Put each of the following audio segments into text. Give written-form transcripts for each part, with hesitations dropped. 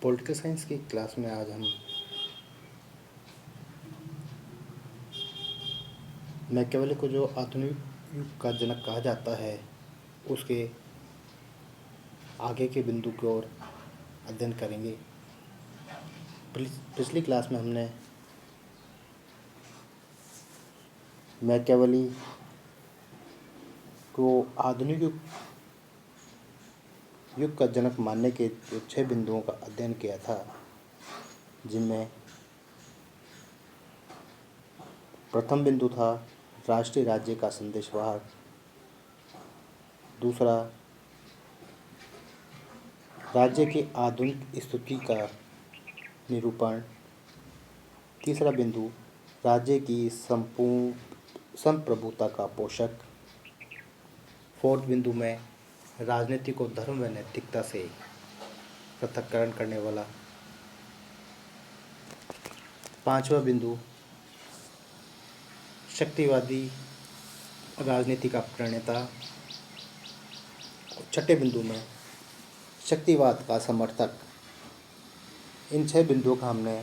Political science की class में आज हम मैकियावेली को, जो आधुनिक युग का जनक कहा जाता है, उसके आगे के बिंदु की ओर अध्ययन करेंगे। पिछली क्लास में हमने मैकियावेली को आधुनिक युग का जनक मानने के जो 6 बिंदुओं का अध्ययन किया था, जिनमें प्रथम बिंदु था राष्ट्रीय राज्य का संदेशवाहक, दूसरा राज्य की आधुनिक स्थिति का निरूपण, तीसरा बिंदु राज्य की संपूर्ण संप्रभुता का पोषक, फोर्थ बिंदु में राजनीति को धर्म व नैतिकता से पृथक्करण करने वाला, पांचवा बिंदु शक्तिवादी राजनीति का प्रणेता, और छठे बिंदु में शक्तिवाद का समर्थक। इन 6 बिंदुओं का हमने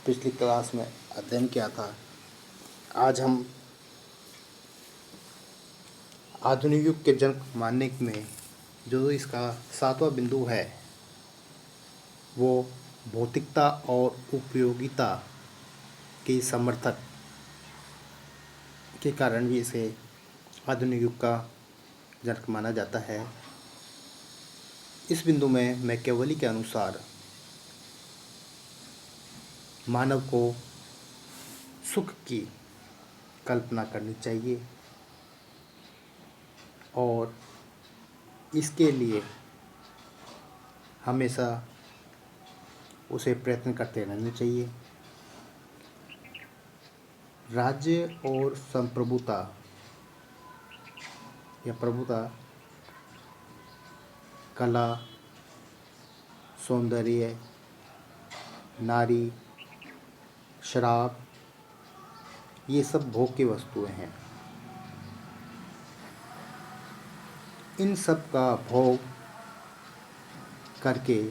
पिछली क्लास में अध्ययन किया था। आज हम आधुनिक युग के जनक मानने में जो इसका 7वां बिंदु है, वो भौतिकता और उपयोगिता के समर्थक के कारण भी इसे आधुनिक युग का जनक माना जाता है। इस बिंदु में मैकियावेली के अनुसार मानव को सुख की कल्पना करनी चाहिए और इसके लिए हमेशा उसे प्रयत्न करते रहना चाहिए। राज्य और संप्रभुता या प्रभुता, कला, सौंदर्य, नारी, शराब, ये सब भोग की वस्तुएं हैं। इन सब का भोग करके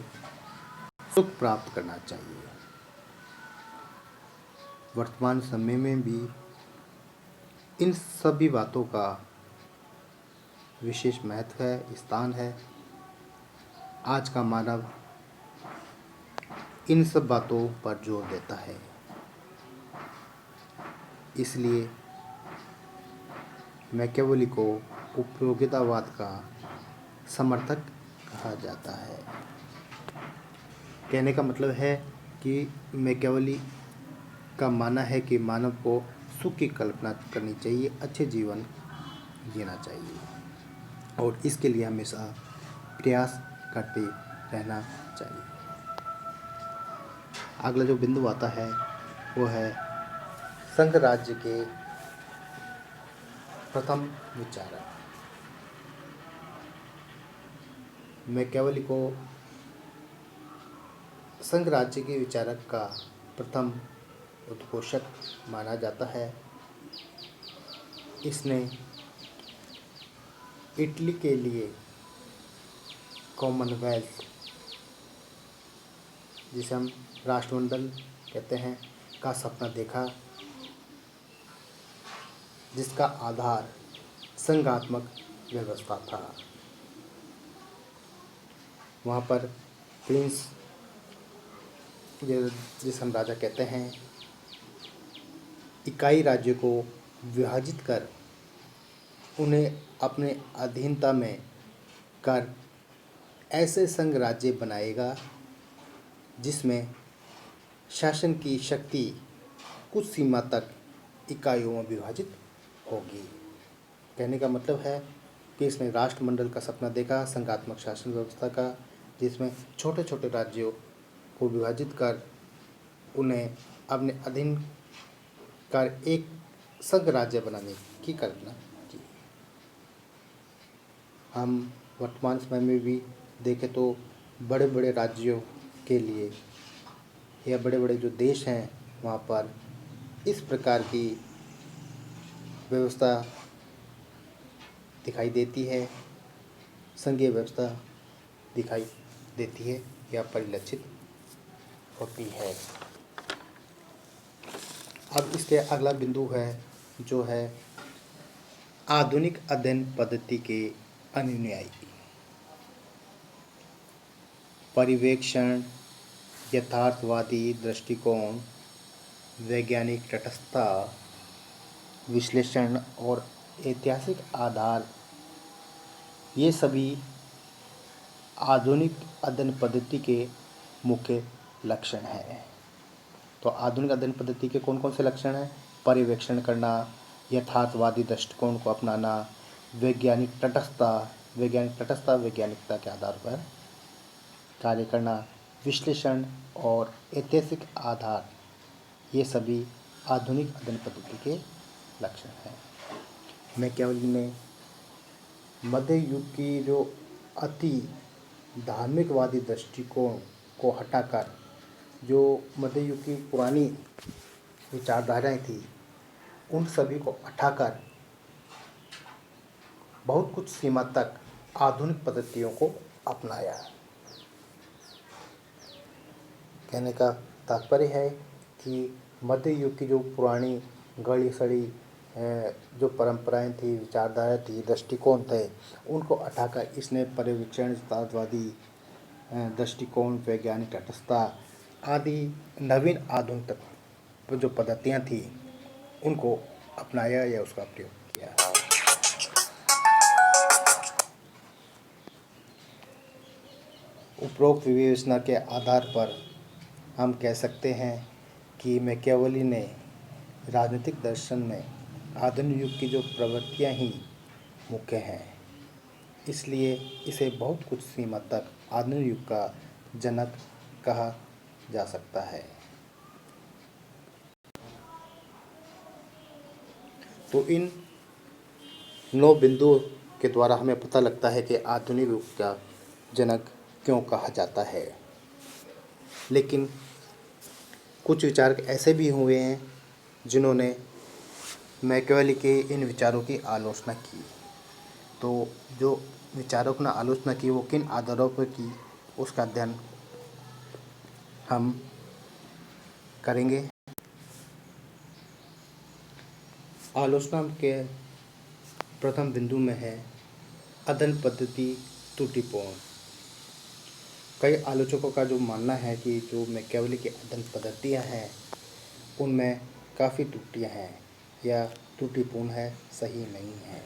सुख प्राप्त करना चाहिए। वर्तमान समय में भी इन सभी बातों का विशेष महत्व है, स्थान है। आज का मानव इन सब बातों पर जोर देता है, इसलिए मैकियावेली को उपयोगितावाद का समर्थक कहा जाता है। कहने का मतलब है कि मैकियावेली का मानना है कि मानव को सुख की कल्पना करनी चाहिए, अच्छे जीवन जीना चाहिए और इसके लिए हमेशा प्रयास करते रहना चाहिए। अगला जो बिंदु आता है वो है संघ राज्य के प्रथम विचारक। मैकियावेली को संघ राज्य के विचारक का प्रथम उद्घोषक माना जाता है। इसने इटली के लिए कॉमनवेल्थ, जिसे हम राष्ट्रमंडल कहते हैं, का सपना देखा, जिसका आधार संघात्मक व्यवस्था था। वहाँ पर प्रिंस, जिसे हम राजा कहते हैं, इकाई राज्य को विभाजित कर उन्हें अपने अधीनता में कर ऐसे संघ राज्य बनाएगा जिसमें शासन की शक्ति कुछ सीमा तक इकाइयों में विभाजित होगी। कहने का मतलब है कि इसने राष्ट्रमंडल का सपना देखा, संघात्मक शासन व्यवस्था का, जिसमें छोटे छोटे राज्यों को विभाजित कर उन्हें अपने अधीन कर एक संघ राज्य बनाने की कल्पना की। हम वर्तमान समय में भी देखें तो बड़े बड़े राज्यों के लिए या बड़े बड़े जो देश हैं, वहाँ पर इस प्रकार की व्यवस्था दिखाई देती है, संघीय व्यवस्था दिखाई देती है या परिलक्षित होती है। अब इसके अगला बिंदु है जो है आधुनिक अध्ययन पद्धति के अनुयायी। पर्यवेक्षण, यथार्थवादी दृष्टिकोण, वैज्ञानिक तटस्थता, विश्लेषण और ऐतिहासिक आधार, ये सभी आधुनिक अध्ययन पद्धति के मुख्य लक्षण हैं। तो आधुनिक अध्ययन पद्धति के कौन कौन से लक्षण हैं? पर्यवेक्षण करना, यथार्थवादी दृष्टिकोण को अपनाना, वैज्ञानिक तटस्थता, वैज्ञानिकता के आधार पर कार्य करना, विश्लेषण और ऐतिहासिक आधार, ये सभी आधुनिक अध्ययन पद्धति के लक्षण हैं। मैकियावेली ने मध्य युग की जो अति धार्मिकवादी दृष्टिकोण को हटाकर जो मध्य युग की पुरानी विचारधाराएं थी, उन सभी को हटाकर बहुत कुछ सीमा तक आधुनिक पद्धतियों को अपनाया। कहने का तात्पर्य है कि मध्य युग की जो पुरानी गड़ी सड़ी जो परंपराएं थी, विचारधारा थी, दृष्टिकोण थे, उनको हटाकर इसने पर्यवेक्षण, यथार्थवादी दृष्टिकोण, वैज्ञानिक तटस्थता आदि नवीन आधुनिक जो पद्धतियाँ थी उनको अपनाया या उसका प्रयोग किया। उपरोक्त विवेचना के आधार पर हम कह सकते हैं कि मैकियावेली ने राजनीतिक दर्शन में आधुनिक युग की जो प्रवृत्तियाँ ही मुख्य हैं, इसलिए इसे बहुत कुछ सीमा तक आधुनिक युग का जनक कहा जा सकता है। तो इन 9 बिंदुओं के द्वारा हमें पता लगता है कि आधुनिक युग का जनक क्यों कहा जाता है। लेकिन कुछ विचारक ऐसे भी हुए हैं जिन्होंने मैकियावेली के इन विचारों की आलोचना की। तो जो विचारकों ने आलोचना की वो किन आधारों पर की, उसका अध्ययन हम करेंगे। आलोचना के प्रथम बिंदु में है अध्ययन पद्धति त्रुटिपूर्ण। कई आलोचकों का जो मानना है कि जो मैकियावेली की अध्ययन पद्धतियाँ हैं उनमें काफ़ी त्रुटियाँ हैं या त्रुटिपूर्ण है, सही नहीं है।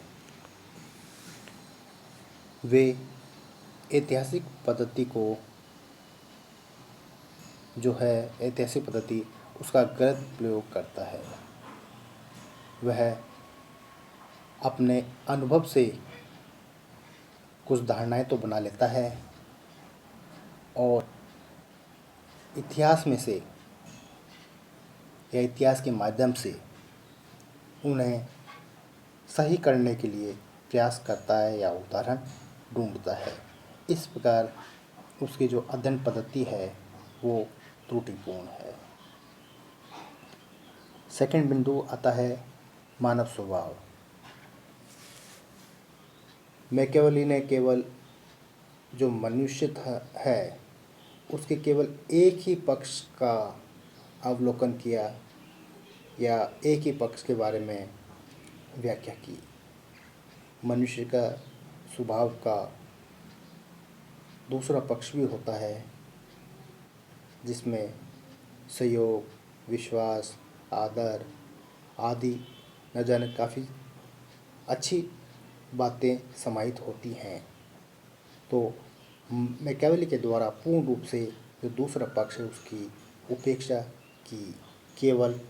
वे ऐतिहासिक पद्धति को जो है ऐतिहासिक पद्धति उसका गलत प्रयोग करता है। वह अपने अनुभव से कुछ धारणाएं तो बना लेता है और इतिहास में से या इतिहास के माध्यम से उन्हें सही करने के लिए प्रयास करता है या उदाहरण ढूंढता है। इस प्रकार उसकी जो अध्ययन पद्धति है वो त्रुटिपूर्ण है। सेकंड बिंदु आता है मानव स्वभाव। मैकियावेली ने केवल जो मनुष्य है उसके केवल एक ही पक्ष का अवलोकन किया या एक ही पक्ष के बारे में व्याख्या की। मनुष्य का स्वभाव का दूसरा पक्ष भी होता है जिसमें सहयोग, विश्वास, आदर आदि न जाने काफ़ी अच्छी बातें समाहित होती हैं। तो मैकियावेली के द्वारा पूर्ण रूप से जो दूसरा पक्ष है उसकी उपेक्षा की। केवल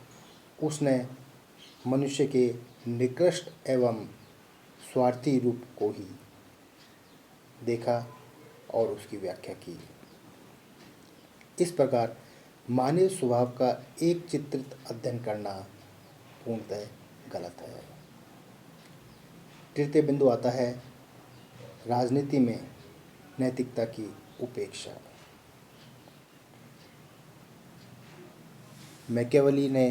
उसने मनुष्य के निकृष्ट एवं स्वार्थी रूप को ही देखा और उसकी व्याख्या की। इस प्रकार मानव स्वभाव का एक चित्रित अध्ययन करना पूर्णतः गलत है। तृतीय बिंदु आता है राजनीति में नैतिकता की उपेक्षा। मैकियावेली ने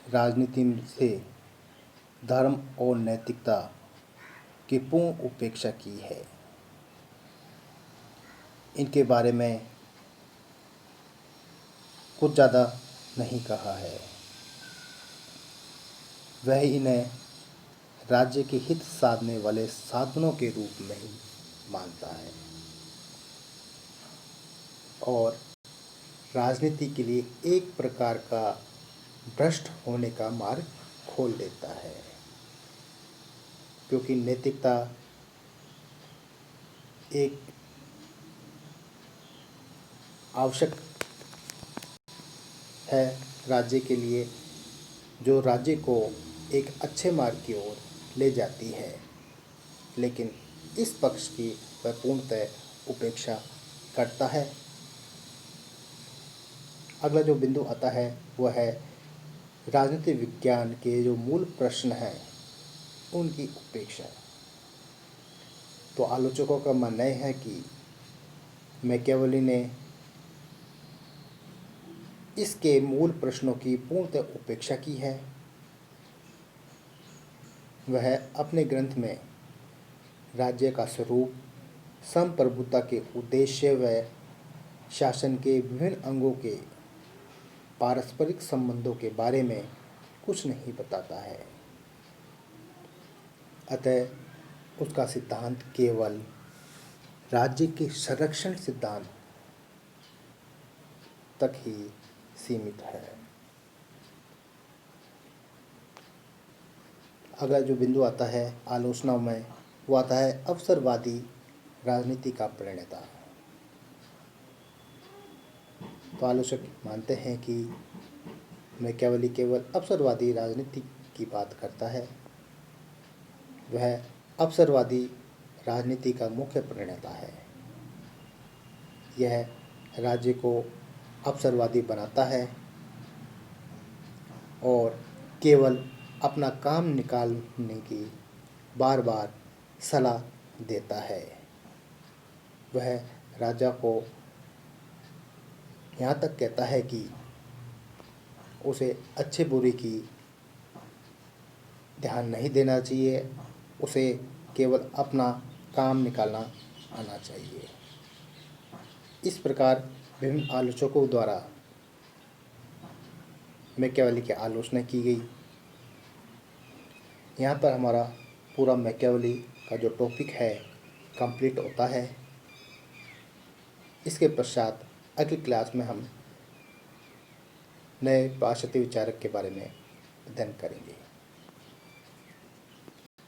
राजनीति से धर्म और नैतिकता की पूर्ण उपेक्षा की है। इनके बारे में कुछ ज़्यादा नहीं कहा है। वह इन्हें राज्य के हित साधने वाले साधनों के रूप में ही मानता है और राजनीति के लिए एक प्रकार का भ्रष्ट होने का मार्ग खोल देता है, क्योंकि नैतिकता एक आवश्यक है राज्य के लिए, जो राज्य को एक अच्छे मार्ग की ओर ले जाती है। लेकिन इस पक्ष की वह पूर्णतः उपेक्षा करता है। अगला जो बिंदु आता है वह है राजनीति विज्ञान के जो मूल प्रश्न हैं उनकी उपेक्षा। तो आलोचकों का मानना है कि मैकियावेली ने इसके मूल प्रश्नों की पूर्णतः उपेक्षा की है। वह अपने ग्रंथ में राज्य का स्वरूप, संप्रभुता के उद्देश्य व शासन के विभिन्न अंगों के पारस्परिक संबंधों के बारे में कुछ नहीं बताता है। अतः उसका सिद्धांत केवल राज्य के संरक्षण सिद्धांत तक ही सीमित है। अगला जो बिंदु आता है आलोचना में वो आता है अवसरवादी राजनीति का प्रणेता। तो आलोचक मानते हैं कि मैकियावेली केवल अवसरवादी राजनीति की बात करता है। वह अवसरवादी राजनीति का मुख्य प्रणेता है। यह राज्य को अवसरवादी बनाता है और केवल अपना काम निकालने की बार बार सलाह देता है। वह राजा को यहाँ तक कहता है कि उसे अच्छे बुरे की ध्यान नहीं देना चाहिए, उसे केवल अपना काम निकालना आना चाहिए। इस प्रकार विभिन्न आलोचकों द्वारा मैकियावेली की आलोचना की गई। यहाँ पर हमारा पूरा मैकियावेली का जो टॉपिक है कंप्लीट होता है। इसके पश्चात अगली क्लास में हम नए पाश्चात्य विचारक के बारे में अध्ययन करेंगे।